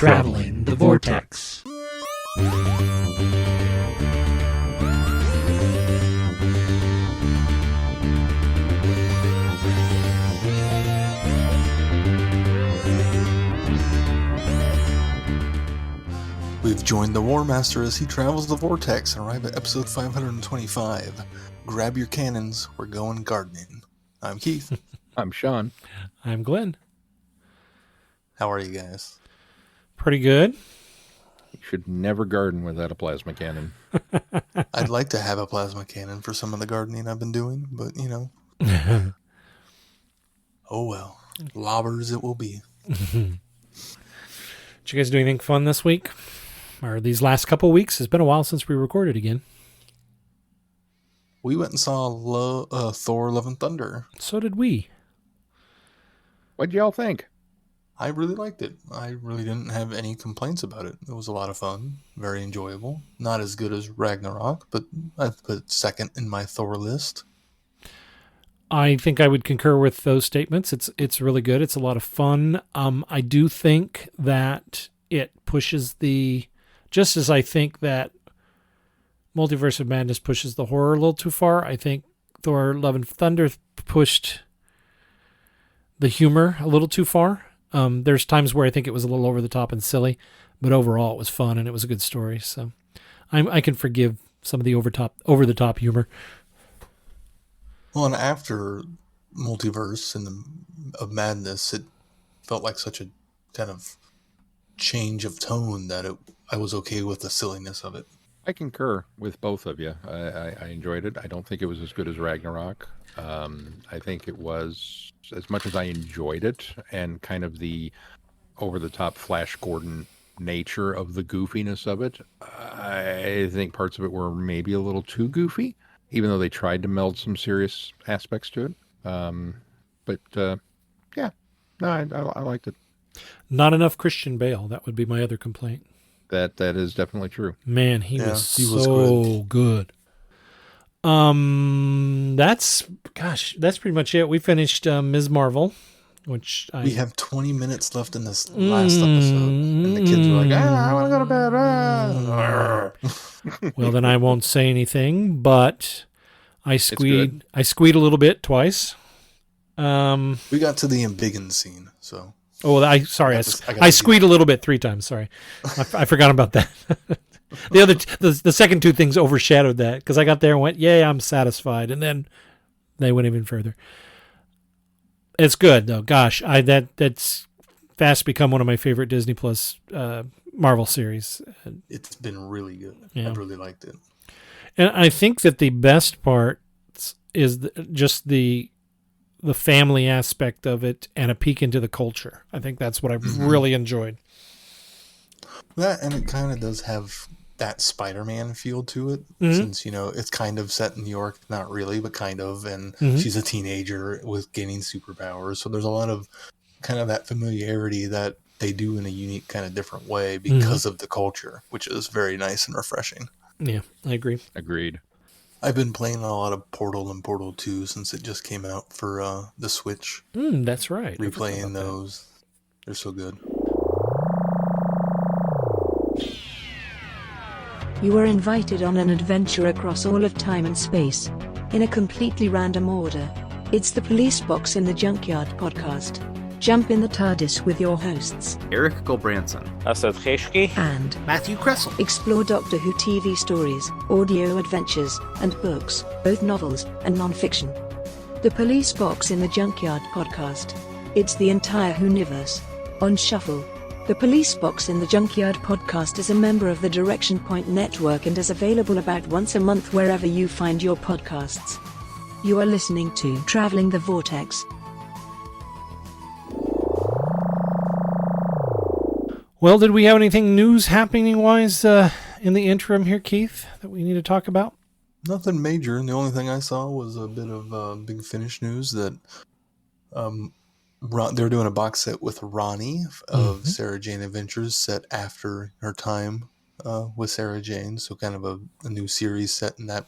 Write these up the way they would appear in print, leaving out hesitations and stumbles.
Traveling the Vortex. We've joined the War Master as he travels the Vortex and arrive at episode 525. Grab your cannons, we're going gardening. I'm Keith. I'm Sean. I'm Glenn. How are you guys? Pretty good. You should never garden without a plasma cannon. I'd like to have a plasma cannon for some of the gardening I've been doing, but you know. Oh well. Lobbers it will be. Did you guys do anything fun this week? Or these last couple of weeks? It's been a while since we recorded again. We went and saw Thor Love and Thunder. So did we. What'd y'all think? I really liked it. I really didn't have any complaints about it. It was a lot of fun. Very enjoyable. Not as good as Ragnarok, but I'd put it second in my Thor list. I think I would concur with those statements. It's really good. It's a lot of fun. I do think that it pushes just as I think that Multiverse of Madness pushes the horror a little too far, I think Thor Love and Thunder pushed the humor a little too far. There's times where I think it was a little over the top and silly, but overall it was fun and it was a good story. So I can forgive some of the over the top humor. Well, and after Multiverse of Madness, it felt like such a kind of change of tone that I was okay with the silliness of it. I concur with both of you. I enjoyed it. I don't think it was as good as Ragnarok. I think it was, as much as I enjoyed it and kind of the over-the-top Flash Gordon nature of the goofiness of it, I think parts of it were maybe a little too goofy, even though they tried to meld some serious aspects to it. I liked it. Not enough Christian Bale. That would be my other complaint. That is definitely true. Man, he was so good. That's pretty much it. We finished Ms. Marvel, we have 20 minutes left in this last episode, and the kids were like, I want to go to bed. Well, then I won't say anything, but I squeed a little bit twice. We got to the embiggen scene, so. Oh, I squeed a little bit 3 times. Sorry, I forgot about that. The second 2 things overshadowed that because I got there and went, "Yay, I'm satisfied," and then they went even further. It's good though. Gosh, that's fast become one of my favorite Disney Plus Marvel series. It's been really good. Yeah. I really liked it, and I think that the best part is just the family aspect of it and a peek into the culture. I think that's what I really enjoyed. That, and it kind of does have that Spider-Man feel to it, since, it's kind of set in New York, not really, but kind of, and she's a teenager with gaining superpowers, so there's a lot of kind of that familiarity that they do in a unique kind of different way because of the culture, which is very nice and refreshing. Yeah, I agree. Agreed. I've been playing a lot of Portal and Portal 2 since it just came out for the Switch. That's right. Replaying those. They're so good. You are invited on an adventure across all of time and space. In a completely random order. It's the Police Box in the Junkyard podcast. Jump in the TARDIS with your hosts, Eric Gulbranson, Asad Kheshki, and Matthew Kressel. Explore Doctor Who TV stories, audio adventures, and books, both novels and non-fiction. The Police Box in the Junkyard podcast. It's the entire Whoniverse. On shuffle. The Police Box in the Junkyard podcast is a member of the Direction Point Network and is available about once a month wherever you find your podcasts. You are listening to Traveling the Vortex. Well, did we have anything news happening-wise in the interim here, Keith, that we need to talk about? Nothing major. And the only thing I saw was a bit of Big Finish news that they're doing a box set with Ronnie of Sarah Jane Adventures set after her time with Sarah Jane. So kind of a new series set in that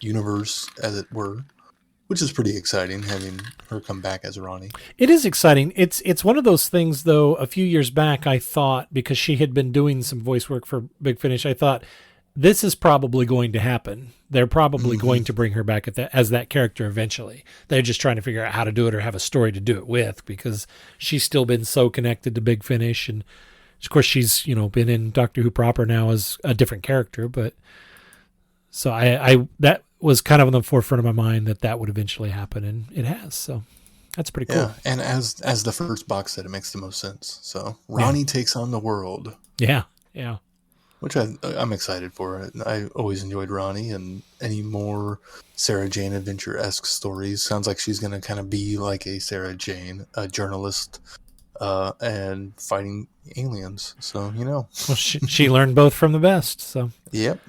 universe, as it were. which is pretty exciting, having her come back as Ronnie. It is exciting. It's one of those things, though. A few years back, I thought, because she had been doing some voice work for Big Finish, I thought this is probably going to happen. They're probably going to bring her back as that character eventually. They're just trying to figure out how to do it or have a story to do it with, because she's still been so connected to Big Finish, and of course she's been in Doctor Who proper now as a different character. But so I that was kind of on the forefront of my mind that would eventually happen, and it has. So that's pretty cool. Yeah, and as the first box said, it makes the most sense. So Ronnie takes on the world. Yeah. Which I'm excited for. I always enjoyed Ronnie, and any more Sarah Jane Adventure-esque stories. Sounds like she's going to kind of be like a Sarah Jane, a journalist, and fighting aliens. So, Well, she learned both from the best. So. Yep.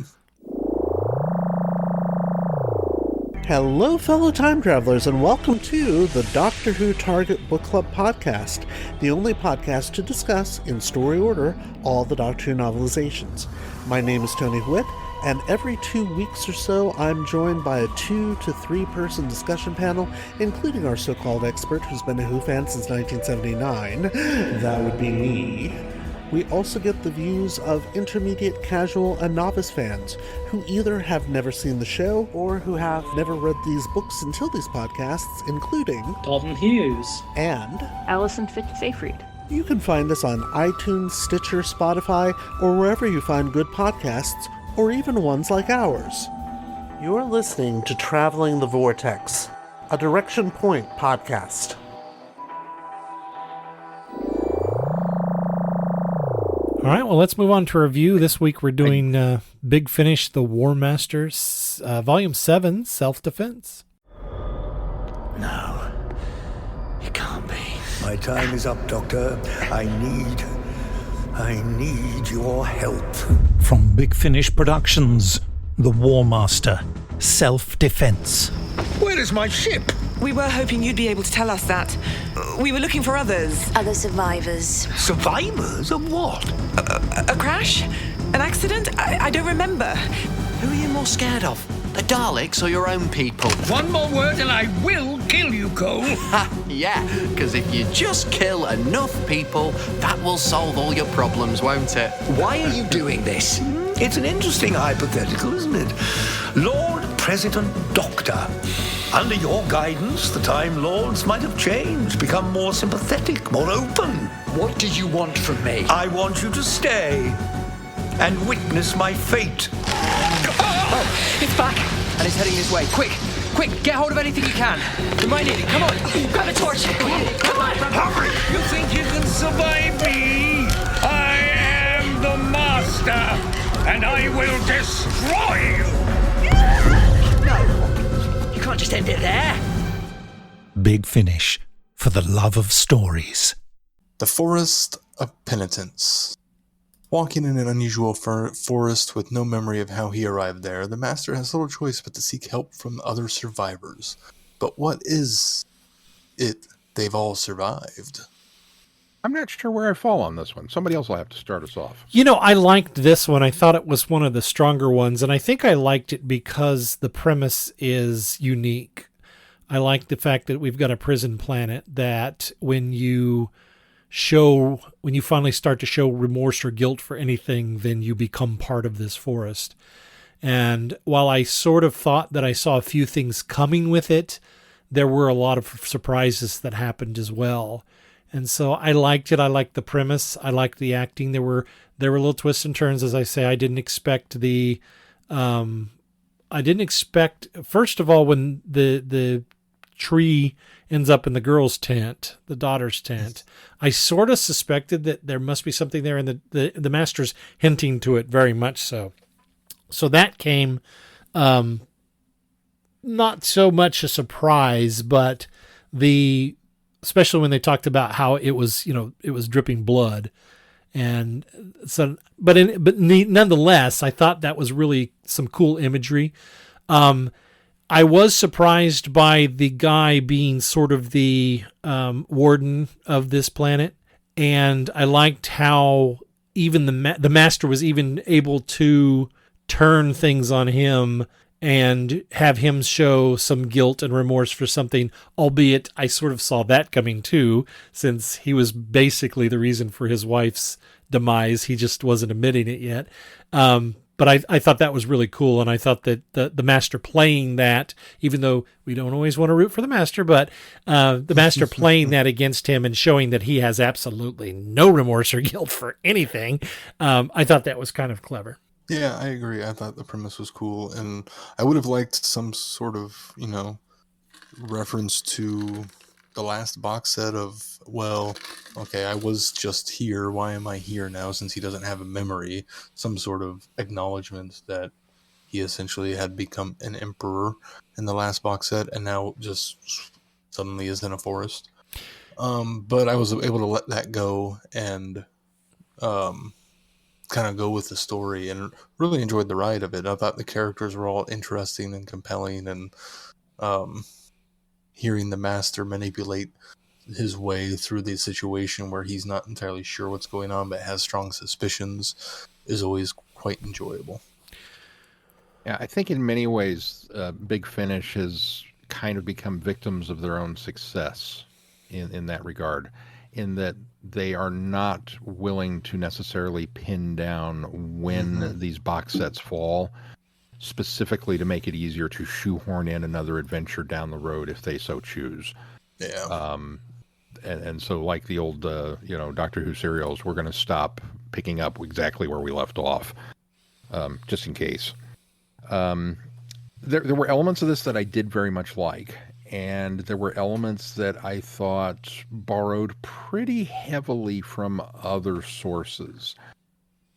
Hello, fellow time travelers, and welcome to the Doctor Who Target Book Club podcast, the only podcast to discuss, in story order, all the Doctor Who novelizations. My name is Tony Whitt, and every 2 weeks or so, I'm joined by a 2 to 3 person discussion panel, including our so-called expert who's been a Who fan since 1979. That would be me. We also get the views of intermediate, casual, and novice fans who either have never seen the show or who have never read these books until these podcasts, including Dalton Hughes and Alison Fitz-Seyfried. You can find us on iTunes, Stitcher, Spotify, or wherever you find good podcasts, or even ones like ours. You're listening to Traveling the Vortex, a Direction Point podcast. All right, well, let's move on to review. This week we're doing Big Finish, The War Masters, Volume 7, Self-Defense. No, it can't be. My time is up, Doctor. I need your help. From Big Finish Productions, The War Master, Self-Defense. Where is my ship? We were hoping you'd be able to tell us that. We were looking for others. Other survivors. Survivors of what? A crash? An accident? I don't remember. Who are you more scared of? The Daleks or your own people? One more word and I will kill you, Cole. Yeah, because if you just kill enough people, that will solve all your problems, won't it? Why are you doing this? It's an interesting hypothetical, isn't it? Lord President Doctor. Under your guidance, the Time Lords might have changed, become more sympathetic, more open. What do you want from me? I want you to stay and witness my fate. Oh, it's back, and it's heading this way. Quick, get hold of anything you can. You might need it. Come on, grab a torch. Come on, hurry! You think you can survive me? I am the Master, and I will destroy you. No, you can't just end it there. Big Finish, for the love of stories. The Forest of Penitence. Walking in an unusual forest with no memory of how he arrived there, the Master has little choice but to seek help from other survivors. But what is it they've all survived? I'm not sure where I fall on this one. Somebody else will have to start us off. I liked this one. I thought it was one of the stronger ones, and I think I liked it because the premise is unique. I like the fact that we've got a prison planet that when you finally start to show remorse or guilt for anything, then you become part of this forest. And while I sort of thought that I saw a few things coming with it, there were a lot of surprises that happened as well. And so I liked it. I liked the premise. I liked the acting. There were little twists and turns, as I say. I didn't expect first of all, when the tree ends up in the girl's tent, the daughter's tent, I sort of suspected that there must be something there, and the Master's hinting to it very much so. So that came not so much a surprise, but especially when they talked about how it was dripping blood. And so, but nonetheless, I thought that was really some cool imagery. I was surprised by the guy being sort of the warden of this planet, and I liked how even the Master was even able to turn things on him and have him show some guilt and remorse for something, albeit I sort of saw that coming too, since he was basically the reason for his wife's demise. He just wasn't admitting it yet. But I thought that was really cool, and I thought that the master playing that, even though we don't always want to root for the master, but the master playing that against him and showing that he has absolutely no remorse or guilt for anything, I thought that was kind of clever. Yeah, I agree. I thought the premise was cool, and I would have liked some sort of, reference to the last box set of, well, okay, I was just here. Why am I here now since he doesn't have a memory? Some sort of acknowledgement that he essentially had become an emperor in the last box set and now just suddenly is in a forest. But I was able to let that go and kind of go with the story and really enjoyed the ride of it. I thought the characters were all interesting and compelling, and hearing the master manipulate his way through the situation where he's not entirely sure what's going on but has strong suspicions is always quite enjoyable. Yeah, I think in many ways, Big Finish has kind of become victims of their own success in that regard, in that they are not willing to necessarily pin down when these box sets fall, specifically to make it easier to shoehorn in another adventure down the road if they so choose. Yeah. And so, like the old, Doctor Who serials, we're going to stop picking up exactly where we left off, just in case. There were elements of this that I did very much like, and there were elements that I thought borrowed pretty heavily from other sources.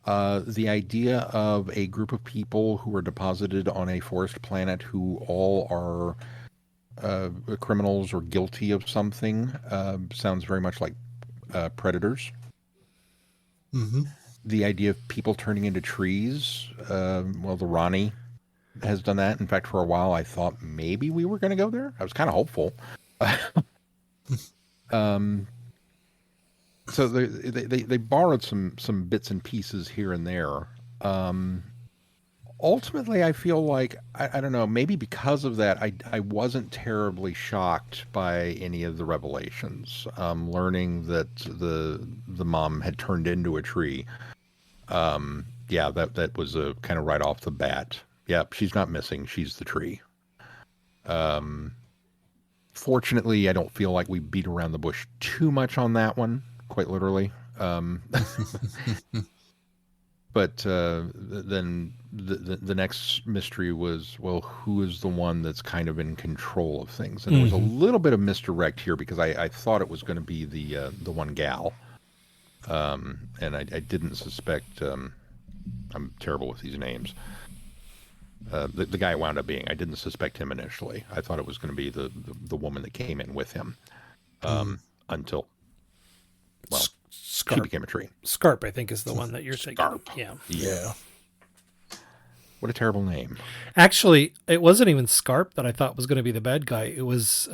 The idea of a group of people who are deposited on a forest planet who all are criminals or guilty of something sounds very much like predators. Mm-hmm. The idea of people turning into trees, the Ronnie has done that. In fact, for a while, I thought maybe we were going to go there. I was kind of hopeful. So they borrowed some bits and pieces here and there. Ultimately, I feel like, I don't know, maybe because of that, I wasn't terribly shocked by any of the revelations. Learning that the mom had turned into a tree. That was a kind of right off the bat. Yep, she's not missing. She's the tree. Fortunately, I don't feel like we beat around the bush too much on that one, quite literally. But then the next mystery was, well, who is the one that's kind of in control of things? And there was a little bit of misdirect here because I thought it was going to be the one gal. And I didn't suspect, I'm terrible with these names. The guy it wound up being, I didn't suspect him initially. I thought it was going to be the woman that came in with him until, well, she became a tree. Scarp, I think, is the one that you're thinking. Scarp. Yeah. What a terrible name. Actually, it wasn't even Scarp that I thought was going to be the bad guy. It was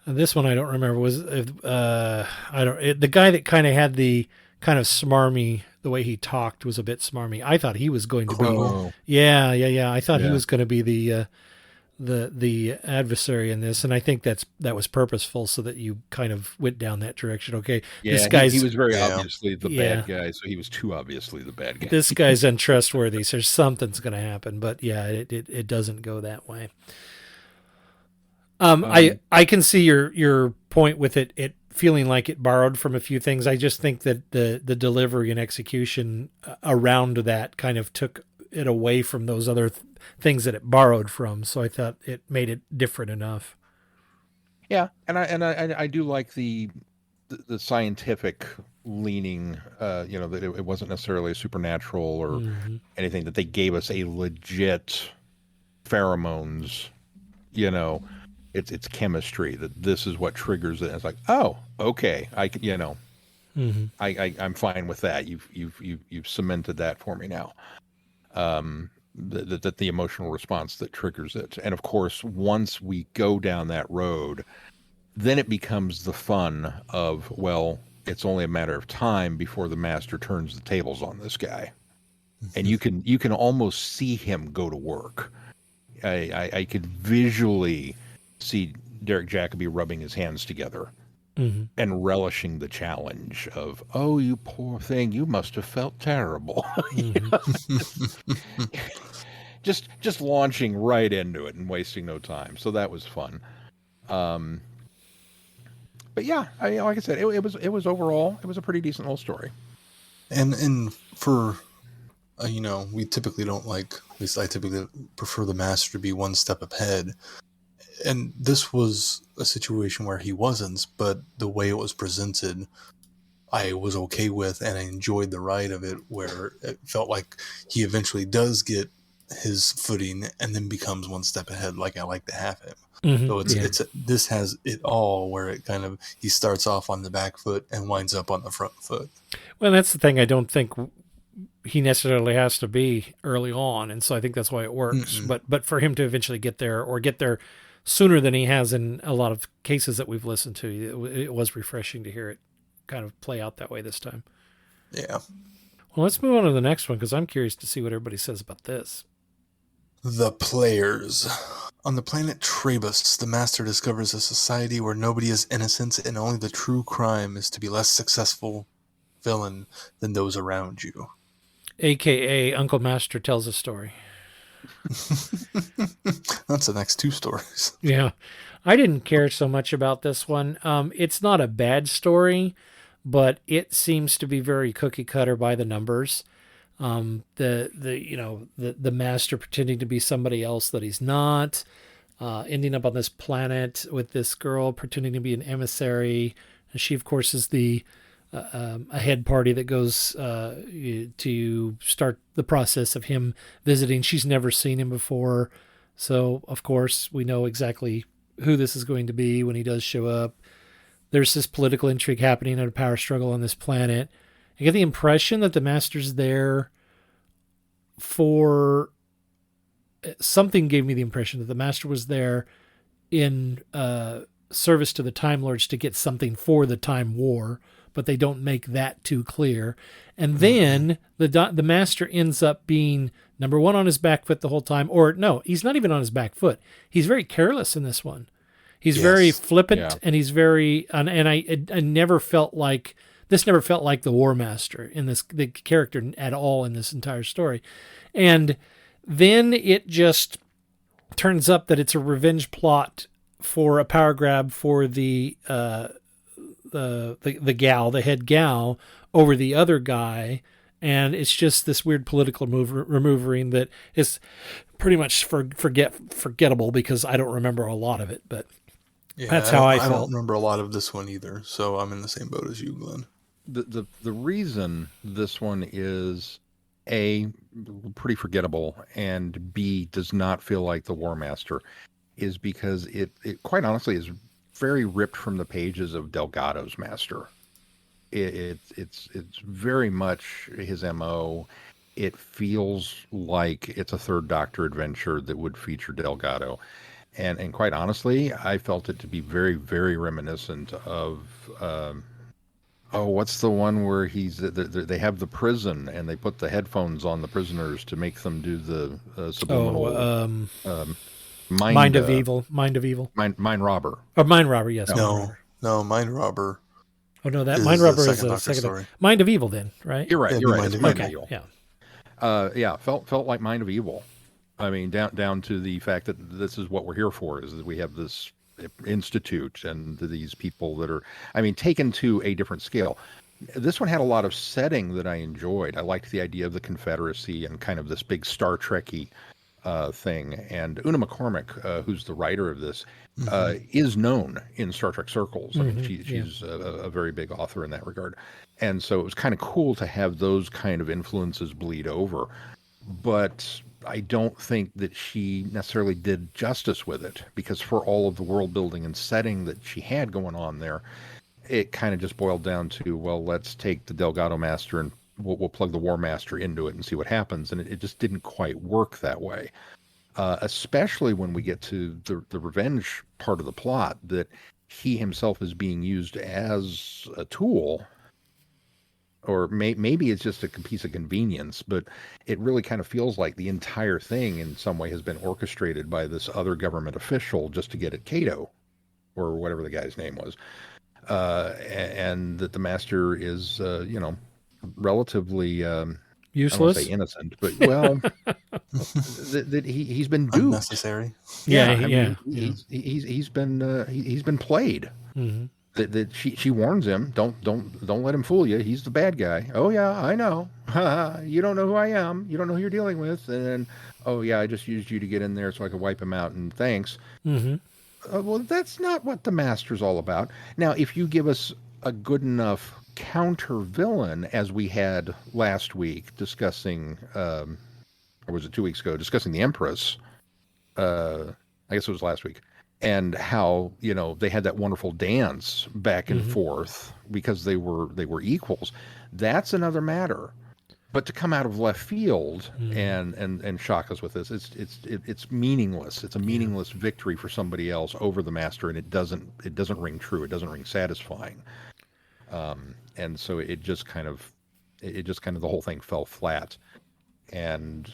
this one I don't remember. Was the guy that kind of had the kind of smarmy, the way he talked was a bit smarmy. I thought he was going to be. Yeah. I thought he was going to be the adversary in this, and I think that was purposeful so that you kind of went down that direction. Okay, this guy's he was very obviously the bad guy, so he was too obviously the bad guy. This guy's untrustworthy, so something's going to happen. But yeah, it doesn't go that way. I can see your point with it feeling like it borrowed from a few things. I just think that the delivery and execution around that kind of took it away from those other things that it borrowed from. So I thought it made it different enough. Yeah, and I do like the scientific leaning. That it wasn't necessarily a supernatural or anything. That they gave us a legit pheromones. It's chemistry. That this is what triggers it. And it's like, oh, okay, I'm fine with that. You've cemented that for me now. That the emotional response that triggers it. And of course, once we go down that road, then it becomes the fun of, well, it's only a matter of time before the master turns the tables on this guy. and you can almost see him go to work. I could visually see Derek Jacobi rubbing his hands together and relishing the challenge of, oh, you poor thing, you must have felt terrible. just launching right into it and wasting no time. So that was fun. But yeah, like I said, it was overall, it was a pretty decent little story. And for we typically don't like, at least I typically prefer the master to be one step ahead. And this was a situation where he wasn't, but the way it was presented, I was okay with, and I enjoyed the ride of it, where it felt like he eventually does get his footing and then becomes one step ahead, like I like to have him. So this has it all, where it kind of, he starts off on the back foot and winds up on the front foot. Well, that's the thing. I don't think he necessarily has to be early on, and so I think that's why it works. But for him to eventually get there, or get there sooner than he has in a lot of cases that we've listened to, it was refreshing to hear it kind of play out that way this time. Yeah. Well, let's move on to the next one, because I'm curious to see what everybody says about this. The Players. On the planet Trebus, the Master discovers a society where nobody is innocent and only the true crime is to be less successful villain than those around you. AKA Uncle Master tells a story. That's the next two stories. Yeah. I didn't care so much about this one. It's not a bad story, but it seems to be very cookie cutter by the numbers. The master pretending to be somebody else that he's not, ending up on this planet with this girl pretending to be an emissary. And she, of course, is a head party that goes to start the process of him visiting. She's never seen him before. So, of course, we know exactly who this is going to be when he does show up. There's this political intrigue happening and a power struggle on this planet. I get the impression that the Master's there for... Something gave me the impression that the Master was there in service to the Time Lords to get something for the Time War, but they don't make that too clear. And then the Master ends up being number one on his back foot the whole time. Or no, he's not even on his back foot. He's very careless in this one. He's very flippant, and he's very... And I never felt like... This never felt like the War Master in the character at all in this entire story. And then it just turns up that it's a revenge plot for a power grab for the gal, the head gal, over the other guy. And it's just this weird political maneuvering that is pretty much forgettable, because I don't remember a lot of it. But that's how I felt. I don't remember a lot of this one either, so I'm in the same boat as you, Glenn. The reason this one is A, pretty forgettable, and B, does not feel like the War Master is because it quite honestly is very ripped from the pages of Delgado's Master. It's very much his MO. It feels like it's a Third Doctor adventure that would feature Delgado. And quite honestly, I felt it to be very, very reminiscent of... what's the one where they have the prison and they put the headphones on the prisoners to make them do the subliminal Mind of Evil. Mind Robber. Oh, Mind Robber, yes. No, Mind Robber. Oh no, that Mind Robber is the second story. Mind of Evil, then, right? You're right. It's Mind of Evil. Yeah. Felt like Mind of Evil. I mean, down to the fact that this is what we're here for, is that we have this institute and these people that are, taken to a different scale. This one had a lot of setting that I enjoyed. I liked the idea of the Confederacy and kind of this big Star Trek-y thing. And Una McCormack, who's the writer of this, is known in Star Trek circles. She's a very big author in that regard. And so it was kind of cool to have those kind of influences bleed over. But I don't think that she necessarily did justice with it, because for all of the world building and setting that she had going on there, it kind of just boiled down to, well, let's take the Delgado Master and we'll plug the War Master into it and see what happens. And it just didn't quite work that way, especially when we get to the revenge part of the plot, that he himself is being used as a tool or maybe it's just a piece of convenience, but it really kind of feels like the entire thing in some way has been orchestrated by this other government official just to get at Cato, or whatever the guy's name was, and that the master is, relatively useless. I don't want to say innocent, but that he's been duped. Unnecessary. He's been played. Mm-hmm. That she warns him, don't let him fool you. He's the bad guy. Oh yeah, I know. You don't know who I am. You don't know who you're dealing with. And then, oh yeah, I just used you to get in there so I could wipe him out. And thanks. Mm-hmm. Well, that's not what the master's all about. Now, if you give us a good enough counter villain, as we had last week discussing, or was it 2 weeks ago, discussing the Empress, I guess it was last week, and how, they had that wonderful dance back and forth because they were equals. That's another matter. But to come out of left field and shock us with this, it's meaningless. It's a meaningless victory for somebody else over the master, and it doesn't ring true. It doesn't ring satisfying. And so it just kind of the whole thing fell flat. And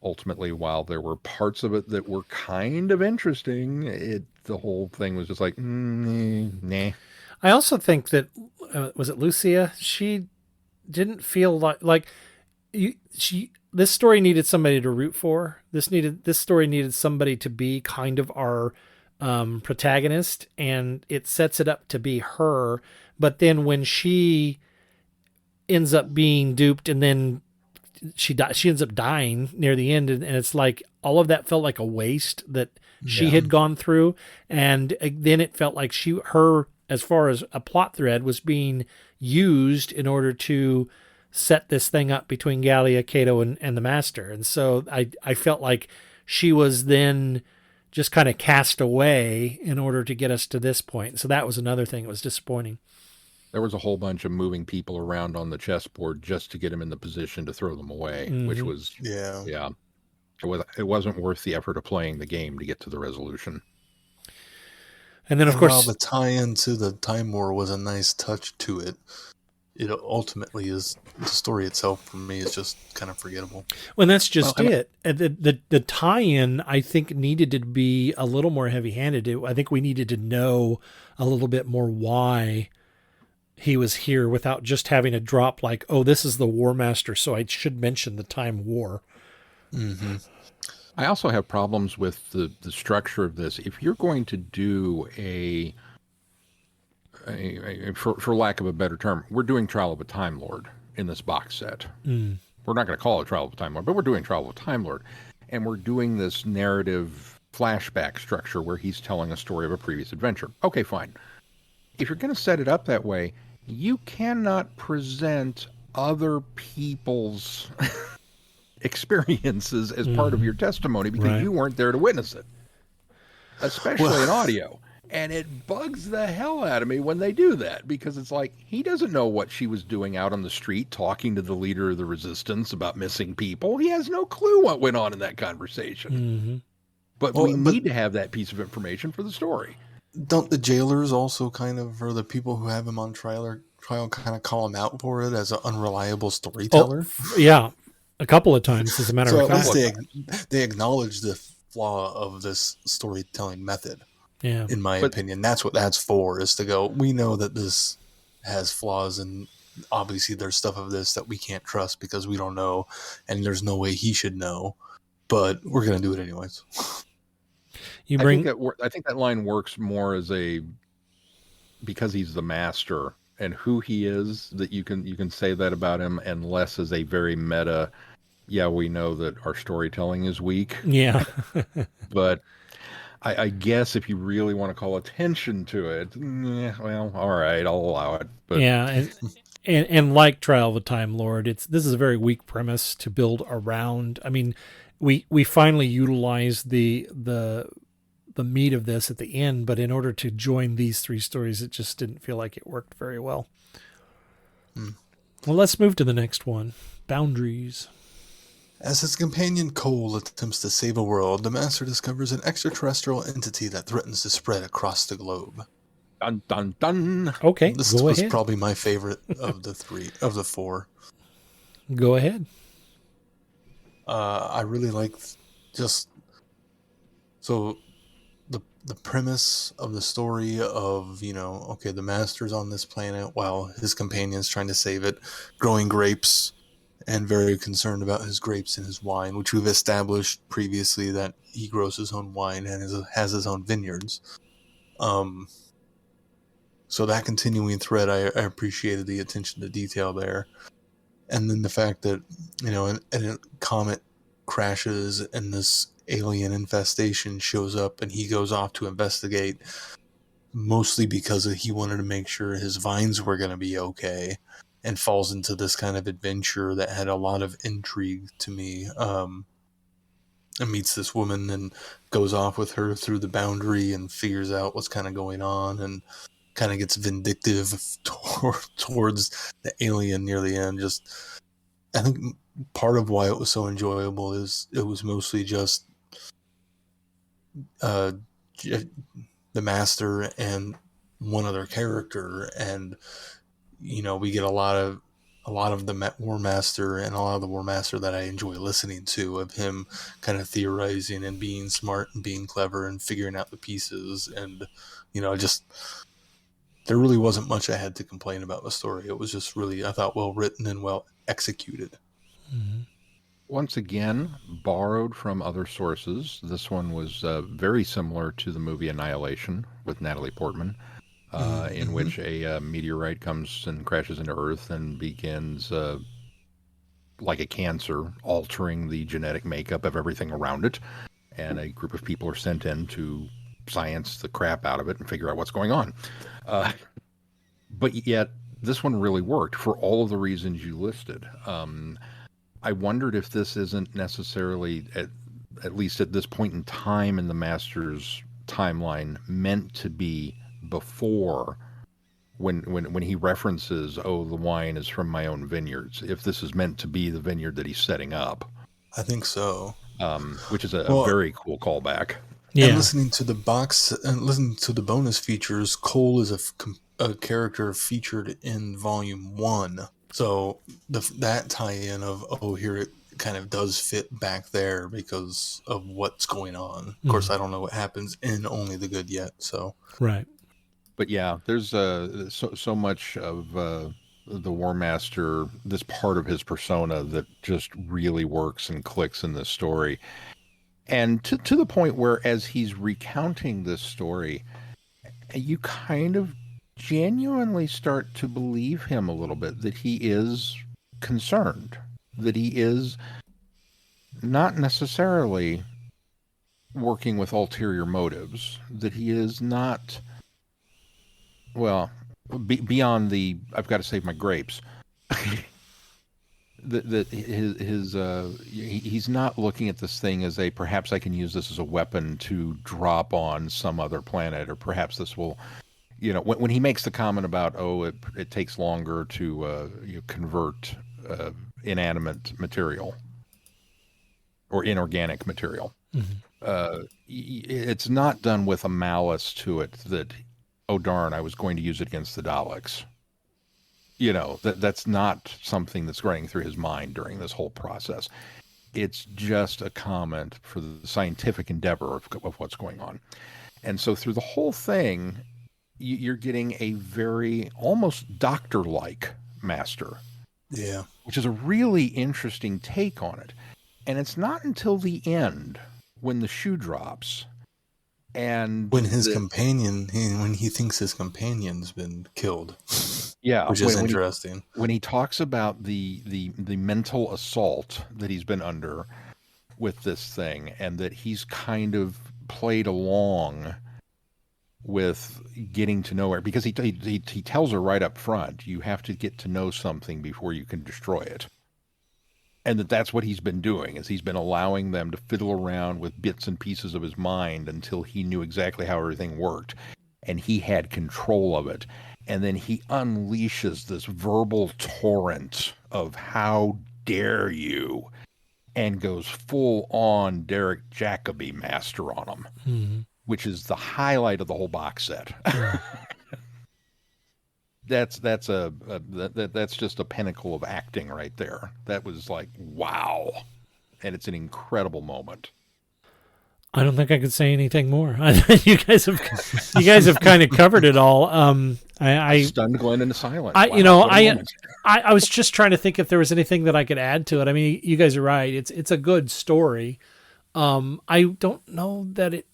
ultimately, while there were parts of it that were kind of interesting, the whole thing was just like, nah. I also think that was it Lucia? She didn't feel like this story needed somebody to root for. This story needed somebody to be kind of our protagonist, and it sets it up to be her. But then when she ends up being duped, and then she ends up dying near the end, and it's like all of that felt like a waste that she had gone through, and then it felt like her as far as a plot thread was being used in order to set this thing up between Gallia, Cato, and the Master. And so I felt like she was then just kind of cast away in order to get us to this point. So that was another thing that was disappointing. There was a whole bunch of moving people around on the chessboard just to get him in the position to throw them away, which was, it wasn't worth the effort of playing the game to get to the resolution. And then, of course, while the tie-in to the Time War was a nice touch to it, it ultimately is the story itself for me is just kind of forgettable. Well, that's just it. The tie-in, I think, needed to be a little more heavy-handed. I think we needed to know a little bit more why he was here without just having a drop like, oh, this is the War Master, so I should mention the Time War. Mm-hmm. I also have problems with the structure of this. If you're going to do for lack of a better term, we're doing Trial of a Time Lord in this box set. We're not going to call it Trial of a Time Lord, but we're doing Trial of a Time Lord. And we're doing this narrative flashback structure where he's telling a story of a previous adventure. Okay, fine. If you're going to set it up that way, you cannot present other people's experiences as part of your testimony because you weren't there to witness it, especially in audio. And it bugs the hell out of me when they do that, because it's like, he doesn't know what she was doing out on the street talking to the leader of the resistance about missing people. He has no clue what went on in that conversation. But we need to have that piece of information for the story. Don't the jailers also kind of, or the people who have him on trial kind of call him out for it as an unreliable storyteller? Oh, yeah, a couple of times, as a matter of fact. So at least they acknowledge the flaw of this storytelling method. Yeah, in my opinion, that's what that's for, is to go, we know that this has flaws, and obviously there's stuff of this that we can't trust because we don't know, and there's no way he should know, but we're going to do it anyways. I think that line works more as because he's the master and who he is, that you can say that about him, and less as a very meta, we know that our storytelling is weak. Yeah. But I guess if you really want to call attention to it, well, all right, I'll allow it. But yeah, and like Trial of a Time Lord, this is a very weak premise to build around. I mean, we finally utilized the meat of this at the end, but in order to join these three stories, it just didn't feel like it worked very well. Well, let's move to the next one. Boundaries. As his companion Cole attempts to save a world, the Master discovers an extraterrestrial entity that threatens to spread across the globe. Dun, dun, dun. Okay, This go was ahead. probably my favorite of the four. Go ahead. I really liked just so the premise of the story of, okay, the master's on this planet while his companion's trying to save it, growing grapes and very concerned about his grapes and his wine, which we've established previously that he grows his own wine and has his own vineyards. So that continuing thread, I appreciated the attention to detail there. And then the fact that, and a comet crashes and this alien infestation shows up and he goes off to investigate, mostly because he wanted to make sure his vines were going to be okay, and falls into this kind of adventure that had a lot of intrigue to me. And meets this woman and goes off with her through the boundary and figures out what's kind of going on, and kind of gets vindictive towards the alien near the end. Just, I think part of why it was so enjoyable is it was mostly just the master and one other character, and we get a lot of the War Master, and a lot of the War Master that I enjoy listening to, of him kind of theorizing and being smart and being clever and figuring out the pieces, and just, there really wasn't much I had to complain about the story. It was just really, I thought, well written and well executed. Mm-hmm. Once again, borrowed from other sources. This one was very similar to the movie Annihilation with Natalie Portman, in which a meteorite comes and crashes into Earth and begins, like a cancer, altering the genetic makeup of everything around it. And a group of people are sent in to science the crap out of it and figure out what's going on. But yet, this one really worked for all of the reasons you listed. I wondered if this isn't necessarily, at least at this point in time in the Master's timeline, meant to be before, when he references, the wine is from my own vineyards, if this is meant to be the vineyard that he's setting up. I think so. Which is a very cool callback. Yeah. And listening to the box and listening to the bonus features, Cole is a character featured in Volume 1. So that tie-in of, here it kind of does fit back there because of what's going on. Of course, I don't know what happens in Only the Good yet. So Right. But yeah, there's so much of the War Master, this part of his persona that just really works and clicks in this story. And to the point where, as he's recounting this story, you kind of genuinely start to believe him a little bit, that he is concerned, that he is not necessarily working with ulterior motives, that he is not, beyond the I've got to save my grapes. that he's not looking at this thing as perhaps I can use this as a weapon to drop on some other planet, or perhaps this will, when he makes the comment about, it takes longer to convert inanimate material or inorganic material. Mm-hmm. It's not done with a malice to it that, oh darn, I was going to use it against the Daleks. That's not something that's running through his mind during this whole process. It's just a comment for the scientific endeavor of what's going on. And so through the whole thing, you're getting a very almost doctor-like master. Yeah. Which is a really interesting take on it. And it's not until the end, when the shoe drops, and when when he thinks his companion's been killed. Yeah, which is interesting. When he talks about the mental assault that he's been under with this thing, and that he's kind of played along with getting to know her, because he tells her right up front, you have to get to know something before you can destroy it. And that's what he's been doing, is he's been allowing them to fiddle around with bits and pieces of his mind until he knew exactly how everything worked, and he had control of it. And then he unleashes this verbal torrent of how dare you, and goes full on Derek Jacobi master on him, which is the highlight of the whole box set. that's that's just a pinnacle of acting right there. That was like, wow. And it's an incredible moment. I don't think I could say anything more. You guys have kind of covered it all. I stunned Glenn into silence. I was just trying to think if there was anything that I could add to it. I mean, you guys are right. It's a good story. I don't know that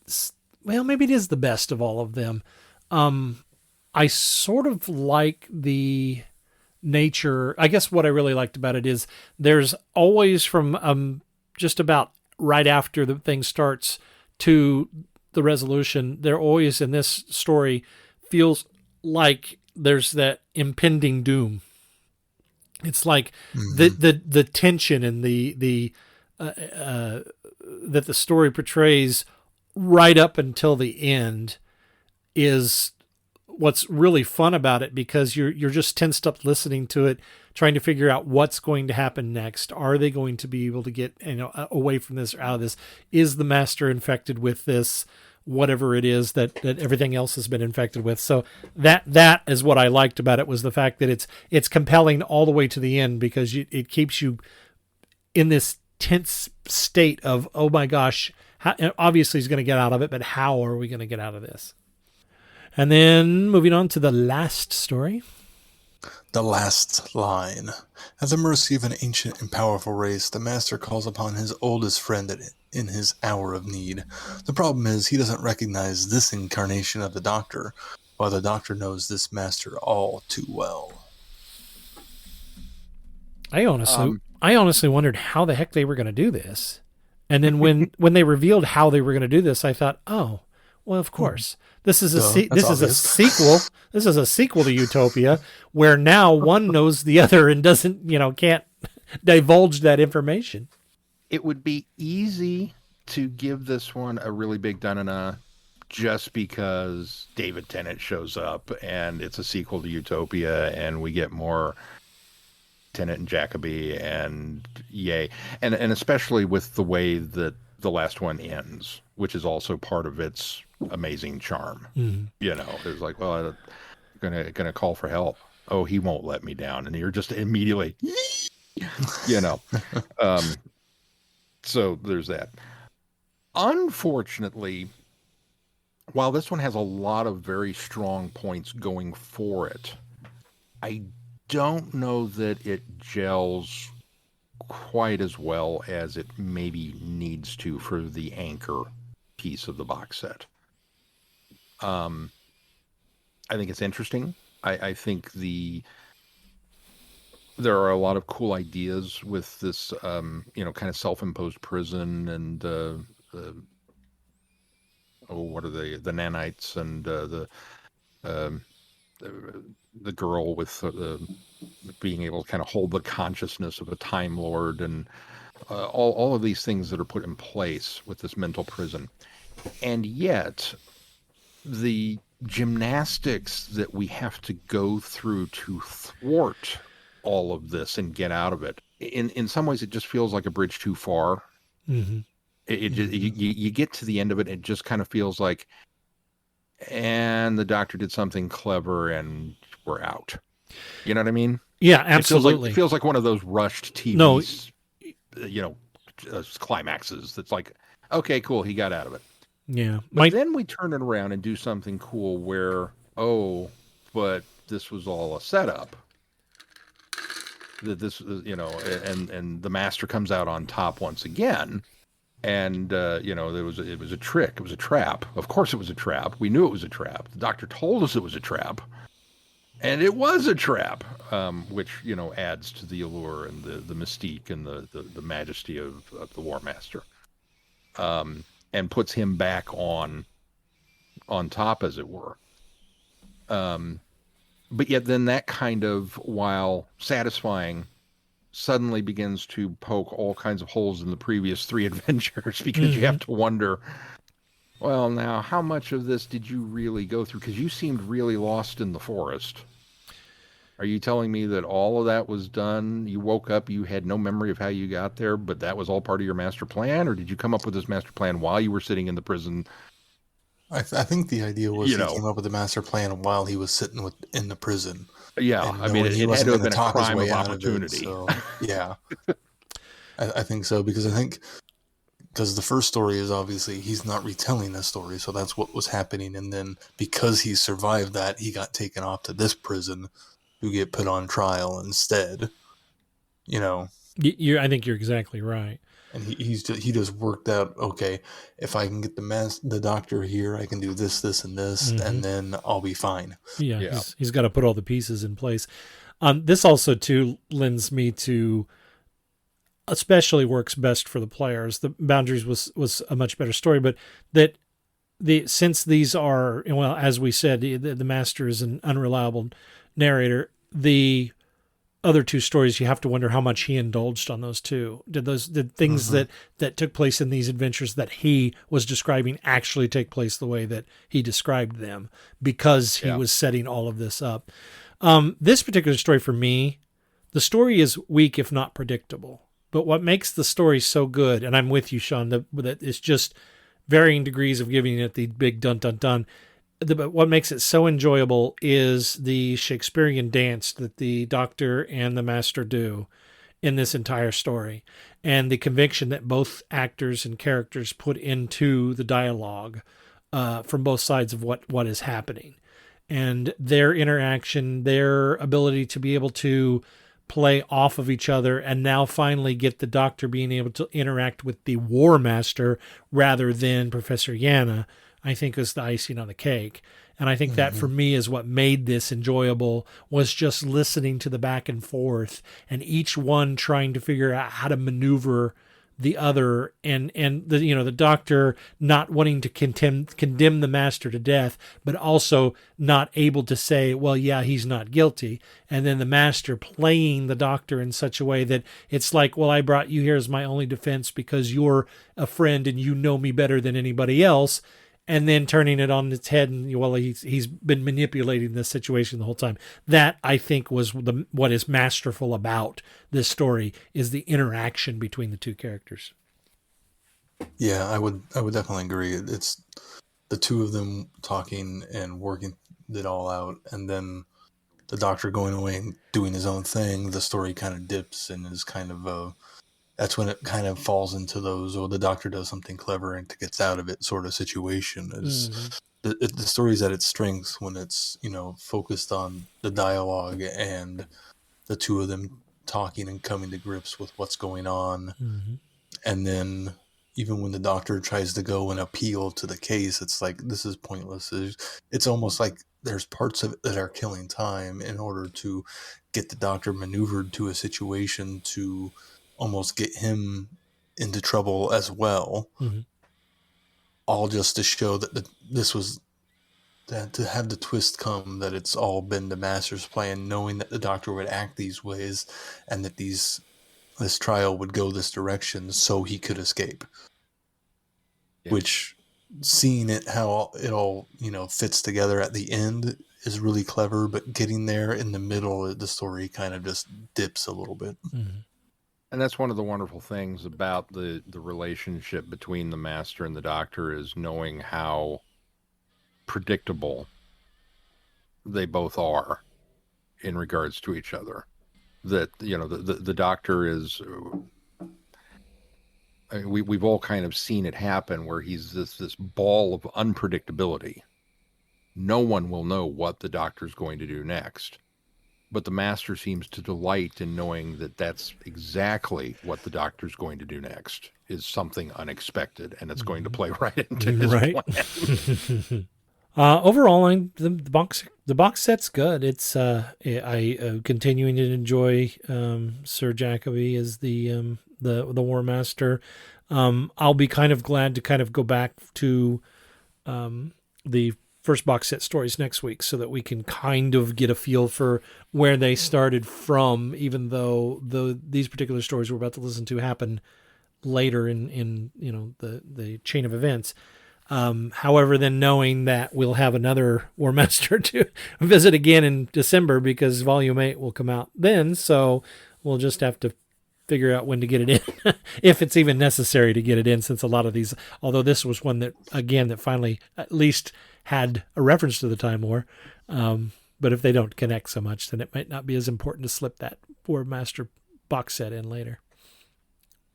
maybe it is the best of all of them. I sort of like the nature. I guess what I really liked about it is there's always from just about right after the thing starts to the resolution, there always in this story feels like there's that impending doom. It's like the tension and the that the story portrays right up until the end is what's really fun about it, because you're just tensed up listening to it, trying to figure out what's going to happen next. Are they going to be able to get away from this or out of this? Is the master infected with this, whatever it is that everything else has been infected with? So that is what I liked about it, was the fact that it's compelling all the way to the end, because it keeps you in this tense state of, oh my gosh, obviously he's going to get out of it, but how are we going to get out of this? And then moving on to the last story. The last line. At the mercy of an ancient and powerful race, the master calls upon his oldest friend in his hour of need. The problem is he doesn't recognize this incarnation of the Doctor, while the Doctor knows this master all too well. I honestly wondered how the heck they were going to do this. And then when they revealed how they were going to do this, I thought, oh, well, of course. This is a sequel. This is a sequel to Utopia, where now one knows the other and can't divulge that information. It would be easy to give this one a really big da-na-na just because David Tennant shows up and it's a sequel to Utopia and we get more Tennant and Jacobi and yay. And especially with the way that the last one ends, which is also part of its amazing charm. Mm-hmm. It's like, well, I'm gonna call for help. Oh, he won't let me down, and you're just immediately, so there's that. Unfortunately, while this one has a lot of very strong points going for it, I don't know that it gels quite as well as it maybe needs to for the anchor piece of the box set. I think it's interesting. I think there are a lot of cool ideas with this, kind of self-imposed prison and what are they? The nanites and the girl with being able to kind of hold the consciousness of a Time Lord and all of these things that are put in place with this mental prison. And yet, the gymnastics that we have to go through to thwart all of this and get out of it, in some ways, it just feels like a bridge too far. Mm-hmm. You get to the end of it, it just kind of feels like, and the Doctor did something clever and we're out. You know what I mean? Yeah, absolutely. It feels like one of those rushed TV, climaxes. That's like, okay, cool, he got out of it. Yeah. But then we turn it around and do something cool where, but this was all a setup. That this, and the master comes out on top once again. And, it was a trick. It was a trap. Of course it was a trap. We knew it was a trap. The Doctor told us it was a trap. And it was a trap, which, adds to the allure and the mystique and the majesty of the War Master. And puts him back on top, as it were. But yet then that kind of, while satisfying, suddenly begins to poke all kinds of holes in the previous three adventures, because you have to wonder, well, now, how much of this did you really go through? Because you seemed really lost in the forest. Are you telling me that all of that was done? You woke up, you had no memory of how you got there, but that was all part of your master plan? Or did you come up with this master plan while you were sitting in the prison? I think the idea was he came up with the master plan while he was sitting in the prison. Yeah, and I mean, knowing he it had wasn't to have going been to a talk his crime way of out of it. opportunity. So yeah, I think so, because I think because the first story is obviously he's not retelling the story, so that's what was happening, and then because he survived that, he got taken off to this prison to get put on trial instead. You know, I think you're exactly right. and he just worked out, okay, if I can get the doctor here, I can do this, this, and this, and then I'll be fine. Yeah. He's got to put all the pieces in place. This also too lends me to, especially works best for the players. The Boundaries was a much better story, but that since these are, well, as we said, the master is an unreliable narrator. The other two stories, you have to wonder how much he indulged on those two. Did things that took place in these adventures that he was describing actually take place the way that he described them, because he was setting all of this up? This particular story for me, the story is weak, if not predictable. But what makes the story so good, and I'm with you, Sean, that it's just varying degrees of giving it the big dun dun dun. But what makes it so enjoyable is the Shakespearean dance that the doctor and the master do in this entire story, and the conviction that both actors and characters put into the dialogue from both sides of what is happening, and their interaction, their ability to be able to play off of each other, and now finally get the doctor being able to interact with the War Master rather than Professor Yana, I think is the icing on the cake. And I think that for me is what made this enjoyable, was just listening to the back and forth, and each one trying to figure out how to maneuver the other, and the doctor not wanting to condemn the master to death, but also not able to say, well, yeah, he's not guilty. And then the master playing the doctor in such a way that it's like, well, I brought you here as my only defense because you're a friend and you know me better than anybody else. And then turning it on its head, and well, he's been manipulating this situation the whole time. That, I think, was what is masterful about this story, is the interaction between the two characters. Yeah, I would definitely agree. It's the two of them talking and working it all out, and then the doctor going away and doing his own thing. The story kind of dips and is kind of that's when it kind of falls into those, or the doctor does something clever and gets out of it sort of situation. Is the story's at its strengths when it's, focused on the dialogue and the two of them talking and coming to grips with what's going on. And then even when the doctor tries to go and appeal to the case, it's like, this is pointless. It's almost like there's parts of it that are killing time in order to get the doctor maneuvered to a situation to almost get him into trouble as well. All just to show that that to have the twist come, that it's all been the master's plan, knowing that the doctor would act these ways and that this trial would go this direction so he could escape. Which, seeing it, how it all, fits together at the end is really clever, but getting there in the middle, the story kind of just dips a little bit. And that's one of the wonderful things about the relationship between the master and the doctor, is knowing how predictable they both are in regards to each other. That, the doctor is, we've all kind of seen it happen, where he's this ball of unpredictability. No one will know what the doctor's going to do next. But the master seems to delight in knowing that that's exactly what the doctor's going to do next, is something unexpected, and it's going to play right into his plan. Overall, the box set's good. It's I continuing to enjoy Sir Jacobi as the War Master. I'll be kind of glad to kind of go back to the first box set stories next week, so that we can kind of get a feel for where they started from, even though these particular stories we're about to listen to happen later in the chain of events. However, then knowing that we'll have another War Master to visit again in December, because Volume 8 will come out then, so we'll just have to figure out when to get it in, if it's even necessary to get it in, since a lot of these, although this was one that finally at least had a reference to the Time War. But if they don't connect so much, then it might not be as important to slip that War Master box set in later.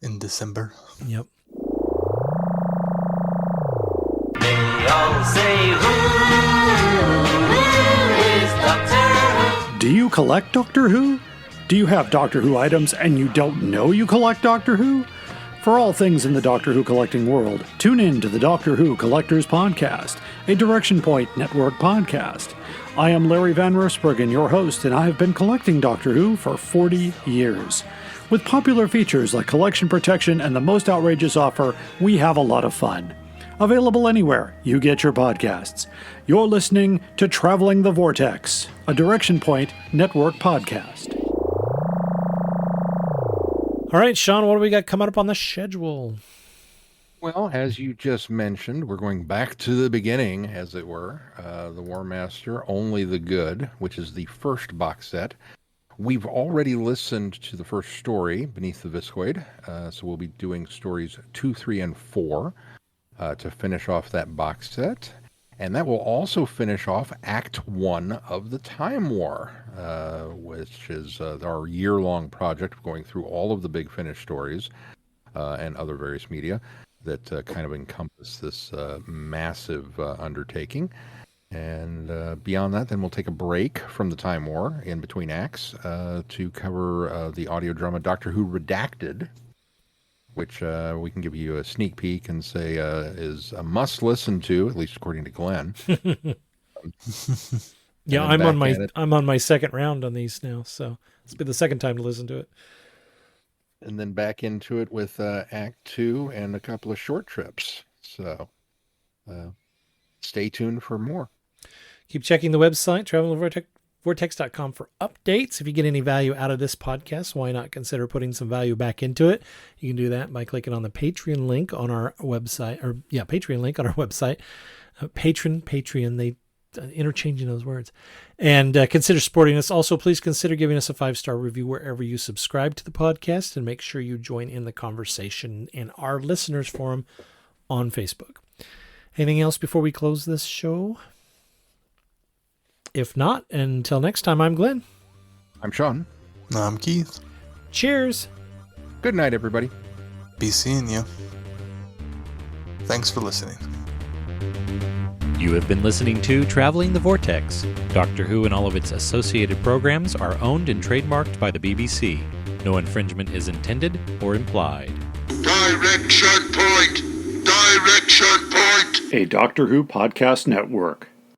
In December. Yep. Do you collect Doctor Who? Do you have Doctor Who items and you don't know you collect Doctor Who? For all things in the Doctor Who collecting world, tune in to the Doctor Who Collectors Podcast, a Direction Point Network podcast. I am Larry Van Rosbergen, your host, and I have been collecting Doctor Who for 40 years. With popular features like collection protection and the most outrageous offer, we have a lot of fun. Available anywhere you get your podcasts. You're listening to Traveling the Vortex, a Direction Point Network podcast. All right, Sean, what do we got coming up on the schedule? Well, as you just mentioned, we're going back to the beginning, as it were. The War Master, Only the Good, which is the first box set. We've already listened to the first story, Beneath the Viscoid, so we'll be doing stories 2, 3, and 4 to finish off that box set. And that will also finish off Act 1 of the Time War, which is our year-long project going through all of the Big Finish stories and other various media that kind of encompass this massive undertaking. And beyond that, then we'll take a break from the Time War in between acts to cover the audio drama Doctor Who Redacted, which we can give you a sneak peek and say is a must listen to, at least according to Glenn. Yeah, I'm on my second round on these now, so it's been the second time to listen to it. And then back into it with Act 2 and a couple of short trips. So stay tuned for more. Keep checking the website, travelingthevortex.com, for updates. If you get any value out of this podcast, why not consider putting some value back into it? You can do that by clicking on the Patreon link on our website, Patreon link on our website. Patreon, they interchanging those words. And consider supporting us. Also, please consider giving us a 5-star review wherever you subscribe to the podcast, and make sure you join in the conversation in our listeners forum on Facebook. Anything else before we close this show? If not, until next time, I'm Glenn. I'm Sean. I'm Keith. Cheers. Good night, everybody. Be seeing you. Thanks for listening. You have been listening to Traveling the Vortex. Doctor Who and all of its associated programs are owned and trademarked by the BBC. No infringement is intended or implied. Direction Point! Direction Point! A Doctor Who podcast network.